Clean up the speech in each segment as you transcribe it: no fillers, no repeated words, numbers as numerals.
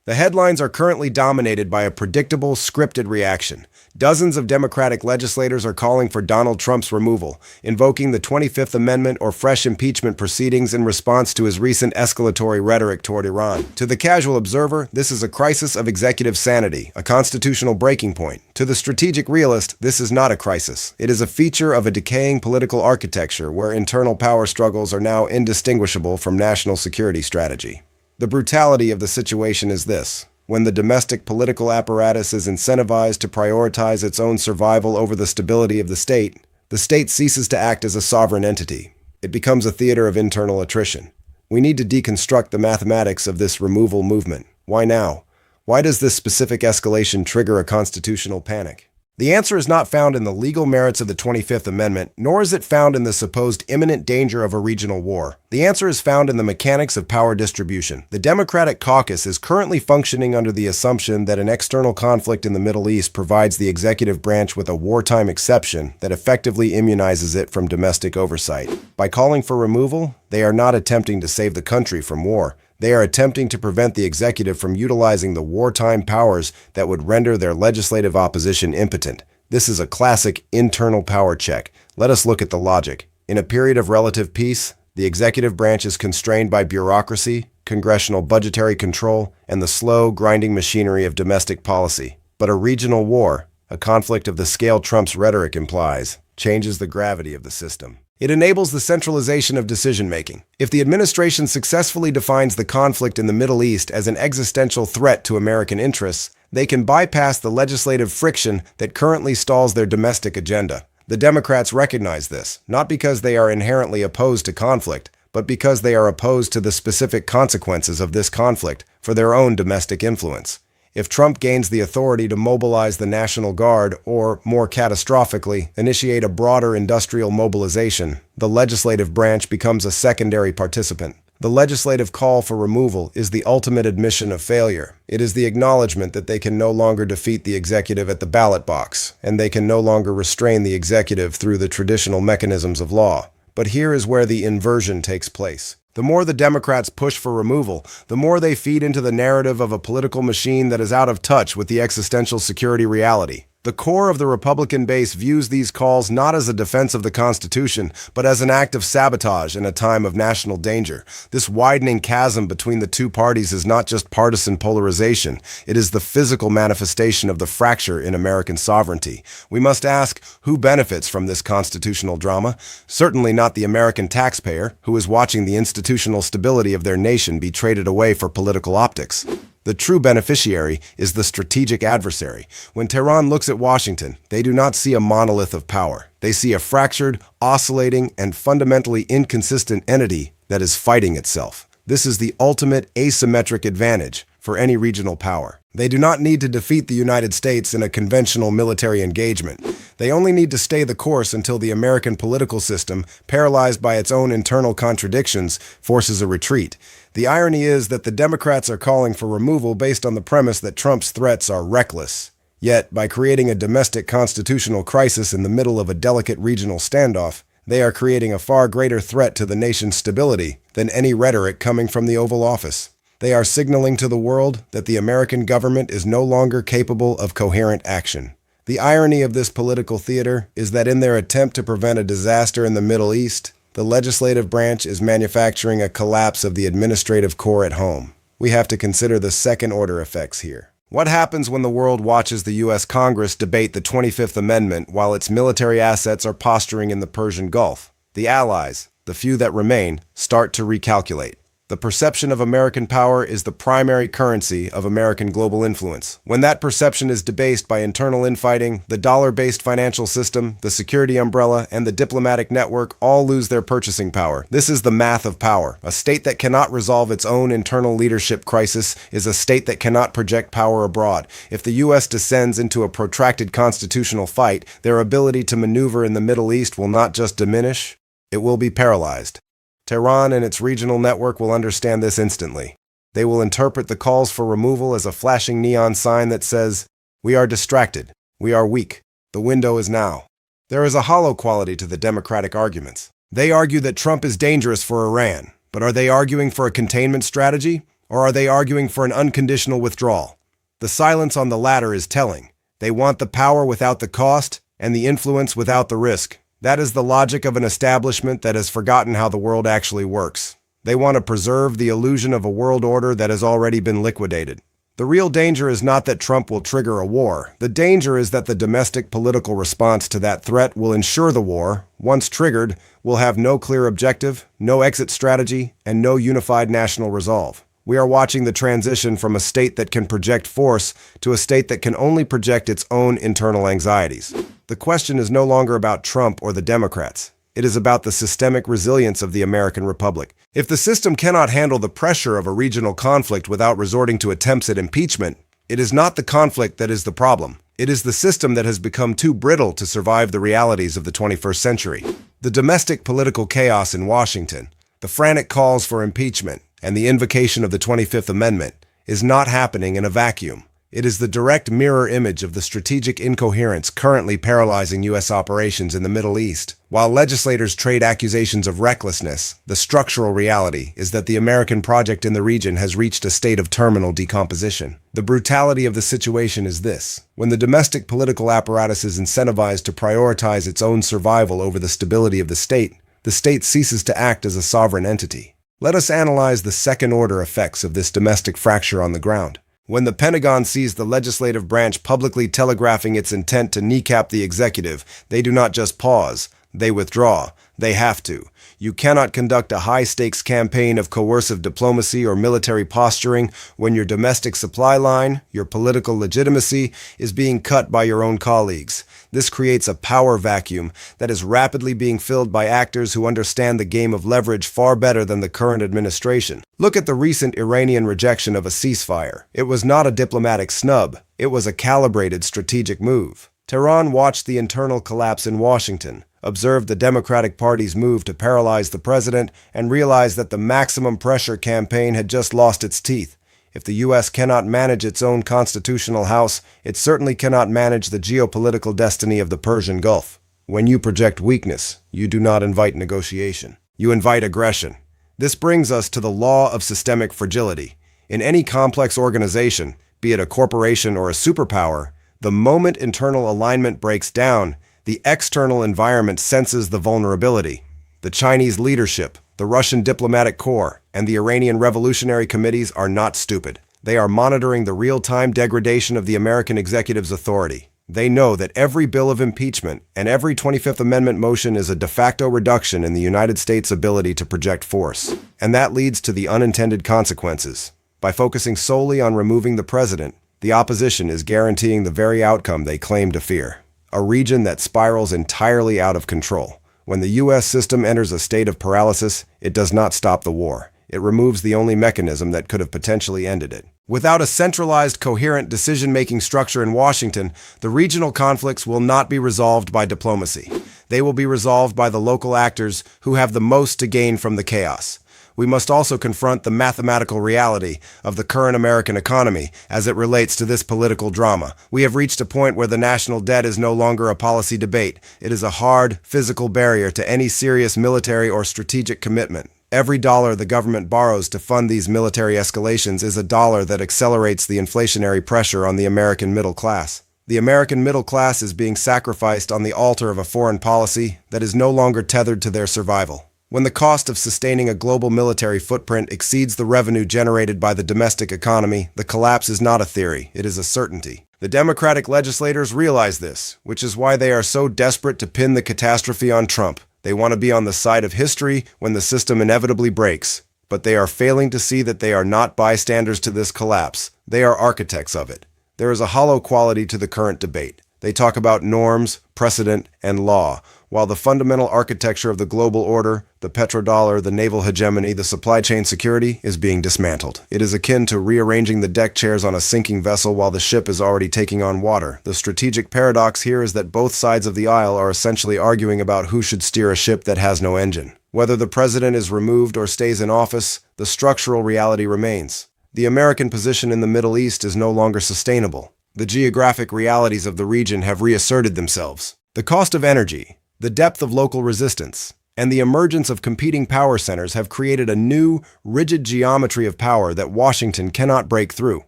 The headlines are currently dominated by a predictable, scripted reaction. Dozens of Democratic legislators are calling for Donald Trump's removal, invoking the 25th Amendment or fresh impeachment proceedings in response to his recent escalatory rhetoric toward Iran. To the casual observer, this is a crisis of executive sanity, a constitutional breaking point. To the strategic realist, this is not a crisis. It is a feature of a decaying political architecture where internal power struggles are now indistinguishable from national security strategy. The brutality of the situation is this. When the domestic political apparatus is incentivized to prioritize its own survival over the stability of the state ceases to act as a sovereign entity. It becomes a theater of internal attrition. We need to deconstruct the mathematics of this removal movement. Why now? Why does this specific escalation trigger a constitutional panic? The answer is not found in the legal merits of the 25th Amendment, nor is it found in the supposed imminent danger of a regional war. The answer is found in the mechanics of power distribution. The Democratic caucus is currently functioning under the assumption that an external conflict in the Middle East provides the executive branch with a wartime exception that effectively immunizes it from domestic oversight. By calling for removal, they are not attempting to save the country from war. They are attempting to prevent the executive from utilizing the wartime powers that would render their legislative opposition impotent. This is a classic internal power check. Let us look at the logic. In a period of relative peace, the executive branch is constrained by bureaucracy, congressional budgetary control, and the slow, grinding machinery of domestic policy. But a regional war, a conflict of the scale Trump's rhetoric implies, changes the gravity of the system. It enables the centralization of decision-making. If the administration successfully defines the conflict in the Middle East as an existential threat to American interests, they can bypass the legislative friction that currently stalls their domestic agenda. The Democrats recognize this, not because they are inherently opposed to conflict, but because they are opposed to the specific consequences of this conflict for their own domestic influence. If Trump gains the authority to mobilize the National Guard or, more catastrophically, initiate a broader industrial mobilization, the legislative branch becomes a secondary participant. The legislative call for removal is the ultimate admission of failure. It is the acknowledgement that they can no longer defeat the executive at the ballot box, and they can no longer restrain the executive through the traditional mechanisms of law. But here is where the inversion takes place. The more the Democrats push for removal, the more they feed into the narrative of a political machine that is out of touch with the existential security reality. The core of the Republican base views these calls not as a defense of the Constitution, but as an act of sabotage in a time of national danger. This widening chasm between the two parties is not just partisan polarization, it is the physical manifestation of the fracture in American sovereignty. We must ask, who benefits from this constitutional drama? Certainly not the American taxpayer, who is watching the institutional stability of their nation be traded away for political optics. The true beneficiary is the strategic adversary. When Tehran looks at Washington, they do not see a monolith of power. They see a fractured, oscillating, and fundamentally inconsistent entity that is fighting itself. This is the ultimate asymmetric advantage for any regional power. They do not need to defeat the United States in a conventional military engagement. They only need to stay the course until the American political system, paralyzed by its own internal contradictions, forces a retreat. The irony is that the Democrats are calling for removal based on the premise that Trump's threats are reckless. Yet, by creating a domestic constitutional crisis in the middle of a delicate regional standoff, they are creating a far greater threat to the nation's stability than any rhetoric coming from the Oval Office. They are signaling to the world that the American government is no longer capable of coherent action. The irony of this political theater is that in their attempt to prevent a disaster in the Middle East, the legislative branch is manufacturing a collapse of the administrative core at home. We have to consider the second-order effects here. What happens when the world watches the U.S. Congress debate the 25th Amendment while its military assets are posturing in the Persian Gulf? The allies, the few that remain, start to recalculate. The perception of American power is the primary currency of American global influence. When that perception is debased by internal infighting, the dollar-based financial system, the security umbrella, and the diplomatic network all lose their purchasing power. This is the math of power. A state that cannot resolve its own internal leadership crisis is a state that cannot project power abroad. If the U.S. descends into a protracted constitutional fight, their ability to maneuver in the Middle East will not just diminish, it will be paralyzed. Tehran and its regional network will understand this instantly. They will interpret the calls for removal as a flashing neon sign that says, "We are distracted. We are weak. The window is now." There is a hollow quality to the Democratic arguments. They argue that Trump is dangerous for Iran, but are they arguing for a containment strategy? Or are they arguing for an unconditional withdrawal? The silence on the latter is telling. They want the power without the cost and the influence without the risk. That is the logic of an establishment that has forgotten how the world actually works. They want to preserve the illusion of a world order that has already been liquidated. The real danger is not that Trump will trigger a war. The danger is that the domestic political response to that threat will ensure the war, once triggered, will have no clear objective, no exit strategy, and no unified national resolve. We are watching the transition from a state that can project force to a state that can only project its own internal anxieties. The question is no longer about Trump or the Democrats. It is about the systemic resilience of the American Republic. If the system cannot handle the pressure of a regional conflict without resorting to attempts at impeachment, it is not the conflict that is the problem. It is the system that has become too brittle to survive the realities of the 21st century. The domestic political chaos in Washington, the frantic calls for impeachment, and the invocation of the 25th Amendment is not happening in a vacuum. It is the direct mirror image of the strategic incoherence currently paralyzing U.S. operations in the Middle East. While legislators trade accusations of recklessness, the structural reality is that the American project in the region has reached a state of terminal decomposition. The brutality of the situation is this: when the domestic political apparatus is incentivized to prioritize its own survival over the stability of the state ceases to act as a sovereign entity. Let us analyze the second-order effects of this domestic fracture on the ground. When the Pentagon sees the legislative branch publicly telegraphing its intent to kneecap the executive, they do not just pause, they withdraw. They have to. You cannot conduct a high-stakes campaign of coercive diplomacy or military posturing when your domestic supply line, your political legitimacy, is being cut by your own colleagues. This creates a power vacuum that is rapidly being filled by actors who understand the game of leverage far better than the current administration. Look at the recent Iranian rejection of a ceasefire. It was not a diplomatic snub. It was a calibrated strategic move. Tehran watched the internal collapse in Washington, observed the Democratic Party's move to paralyze the president, and realized that the maximum pressure campaign had just lost its teeth. If the U.S. cannot manage its own constitutional house, it certainly cannot manage the geopolitical destiny of the Persian Gulf. When you project weakness, you do not invite negotiation. You invite aggression. This brings us to the law of systemic fragility. In any complex organization, be it a corporation or a superpower, the moment internal alignment breaks down, the external environment senses the vulnerability. The Chinese leadership, the Russian diplomatic corps, and the Iranian revolutionary committees are not stupid. They are monitoring the real-time degradation of the American executive's authority. They know that every bill of impeachment and every 25th Amendment motion is a de facto reduction in the United States' ability to project force. And that leads to the unintended consequences. By focusing solely on removing the president, the opposition is guaranteeing the very outcome they claim to fear: a region that spirals entirely out of control. When the U.S. system enters a state of paralysis, it does not stop the war. It removes the only mechanism that could have potentially ended it. Without a centralized, coherent decision-making structure in Washington, the regional conflicts will not be resolved by diplomacy. They will be resolved by the local actors who have the most to gain from the chaos. We must also confront the mathematical reality of the current American economy as it relates to this political drama. We have reached a point where the national debt is no longer a policy debate. It is a hard, physical barrier to any serious military or strategic commitment. Every dollar the government borrows to fund these military escalations is a dollar that accelerates the inflationary pressure on the American middle class. The American middle class is being sacrificed on the altar of a foreign policy that is no longer tethered to their survival. When the cost of sustaining a global military footprint exceeds the revenue generated by the domestic economy, the collapse is not a theory, it is a certainty. The Democratic legislators realize this, which is why they are so desperate to pin the catastrophe on Trump. They want to be on the side of history when the system inevitably breaks, but they are failing to see that they are not bystanders to this collapse. They are architects of it. There is a hollow quality to the current debate. They talk about norms, precedent, and law, while the fundamental architecture of the global order, the petrodollar, the naval hegemony, the supply chain security, is being dismantled. It is akin to rearranging the deck chairs on a sinking vessel while the ship is already taking on water. The strategic paradox here is that both sides of the aisle are essentially arguing about who should steer a ship that has no engine. Whether the president is removed or stays in office, the structural reality remains. The American position in the Middle East is no longer sustainable. The geographic realities of the region have reasserted themselves. The cost of energy, the depth of local resistance, And the emergence of competing power centers have created a new, rigid geometry of power that Washington cannot break through.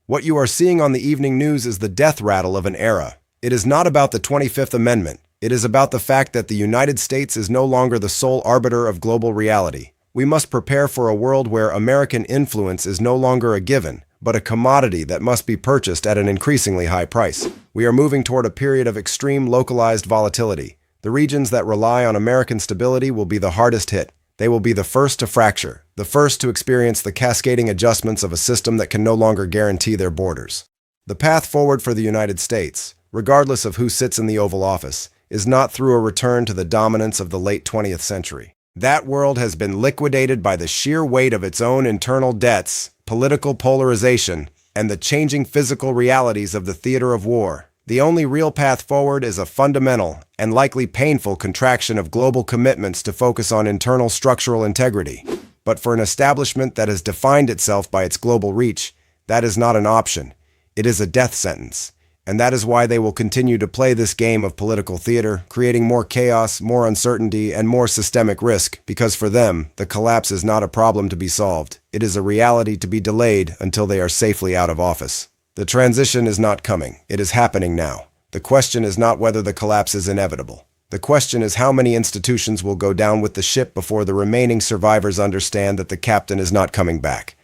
What you are seeing on the evening news is the death rattle of an era. It is not about the 25th Amendment. It is about the fact that the United States is no longer the sole arbiter of global reality. We must prepare for a world where American influence is no longer a given, but a commodity that must be purchased at an increasingly high price. We are moving toward a period of extreme localized volatility. The regions that rely on American stability will be the hardest hit. They will be the first to fracture, the first to experience the cascading adjustments of a system that can no longer guarantee their borders. The path forward for the United States, regardless of who sits in the Oval Office, is not through a return to the dominance of the late 20th century. That world has been liquidated by the sheer weight of its own internal debts, political polarization, and the changing physical realities of the theater of war. The only real path forward is a fundamental and likely painful contraction of global commitments to focus on internal structural integrity. But for an establishment that has defined itself by its global reach, that is not an option. It is a death sentence. And that is why they will continue to play this game of political theater, creating more chaos, more uncertainty, and more systemic risk, because for them, the collapse is not a problem to be solved. It is a reality to be delayed until they are safely out of office. The transition is not coming. It is happening now. The question is not whether the collapse is inevitable. The question is how many institutions will go down with the ship before the remaining survivors understand that the captain is not coming back.